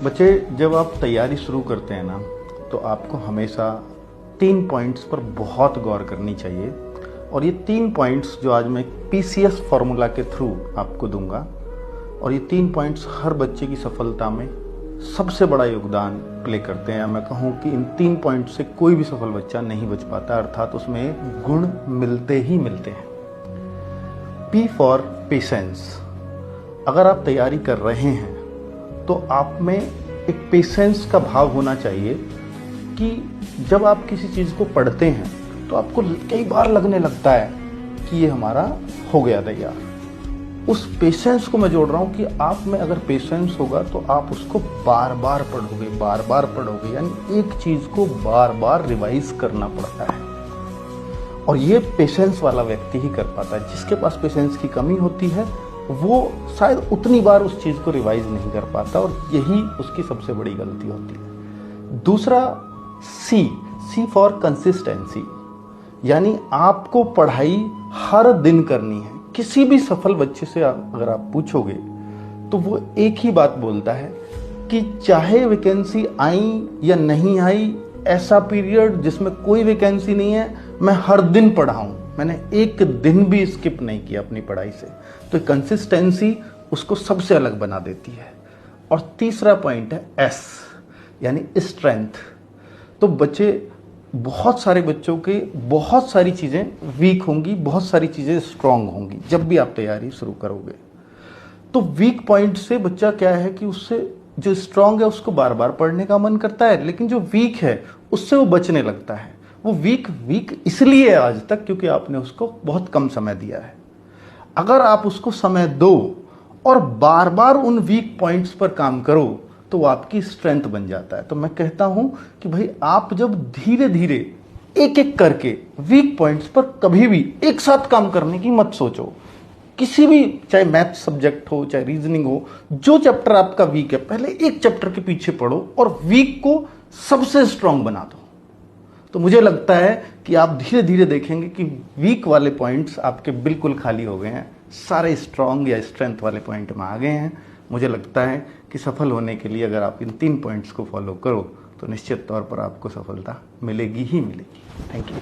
बच्चे, जब आप तैयारी शुरू करते हैं ना, तो आपको हमेशा 3 पॉइंट्स पर बहुत गौर करनी चाहिए। और ये 3 पॉइंट्स जो आज मैं PCS फॉर्मूला के थ्रू आपको दूंगा, और ये 3 पॉइंट्स हर बच्चे की सफलता में सबसे बड़ा योगदान प्ले करते हैं। मैं कहूँ कि इन 3 पॉइंट से कोई भी सफल बच्चा नहीं बच पाता, अर्थात उसमें गुण मिलते ही मिलते हैं। P for patience. अगर आप तैयारी कर रहे हैं तो आप में एक पेशेंस का भाव होना चाहिए कि जब आप किसी चीज़ को पढ़ते हैं तो आपको कई बार लगने लगता है कि ये हमारा हो गया तैयार। उस पेशेंस को मैं जोड़ रहा हूँ कि आप में अगर पेशेंस होगा तो आप उसको बार बार पढ़ोगे, यानी एक चीज़ को बार बार रिवाइज करना पड़ता है। और ये पेशेंस वाला व्यक्ति ही कर पाता है। जिसके पास पेशेंस की कमी होती है वो शायद उतनी बार उस चीज़ को रिवाइज नहीं कर पाता, और यही उसकी सबसे बड़ी गलती होती है। दूसरा C फॉर कंसिस्टेंसी, यानी आपको पढ़ाई हर दिन करनी है। किसी भी सफल बच्चे से अगर आप पूछोगे तो वो एक ही बात बोलता है कि चाहे वैकेंसी आई या नहीं आई, ऐसा पीरियड जिसमें कोई वैकेंसी नहीं है, मैं हर दिन पढ़ा हूं, मैंने एक दिन भी स्किप नहीं किया अपनी पढ़ाई से। तो कंसिस्टेंसी उसको सबसे अलग बना देती है। और तीसरा पॉइंट है S, यानी स्ट्रेंथ। तो बच्चे, बहुत सारे बच्चों के बहुत सारी चीज़ें वीक होंगी, बहुत सारी चीज़ें स्ट्रांग होंगी जब भी आप तैयारी शुरू करोगे। तो वीक पॉइंट से बच्चा क्या है कि उससे जो स्ट्रांग है उसको बार बार पढ़ने का मन करता है, लेकिन जो वीक है उससे वो बचने लगता है। वो वीक इसलिए है आज तक क्योंकि आपने उसको बहुत कम समय दिया है। अगर आप उसको समय दो और बार बार उन वीक पॉइंट्स पर काम करो तो वो आपकी स्ट्रेंथ बन जाता है। तो मैं कहता हूं कि भाई, आप जब धीरे धीरे एक एक करके वीक पॉइंट्स पर कभी भी एक साथ काम करने की मत सोचो। किसी भी, चाहे मैथ सब्जेक्ट हो चाहे रीजनिंग हो, जो चैप्टर आपका वीक है पहले एक चैप्टर के पीछे पढ़ो और वीक को सबसे स्ट्रांग बना दो। तो मुझे लगता है कि आप धीरे धीरे देखेंगे कि वीक वाले पॉइंट्स आपके बिल्कुल खाली हो गए हैं, सारे स्ट्रांग या स्ट्रेंथ वाले पॉइंट में आ गए हैं। मुझे लगता है कि सफल होने के लिए अगर आप इन 3 पॉइंट्स को फॉलो करो तो निश्चित तौर पर आपको सफलता मिलेगी ही मिलेगी। Thank you.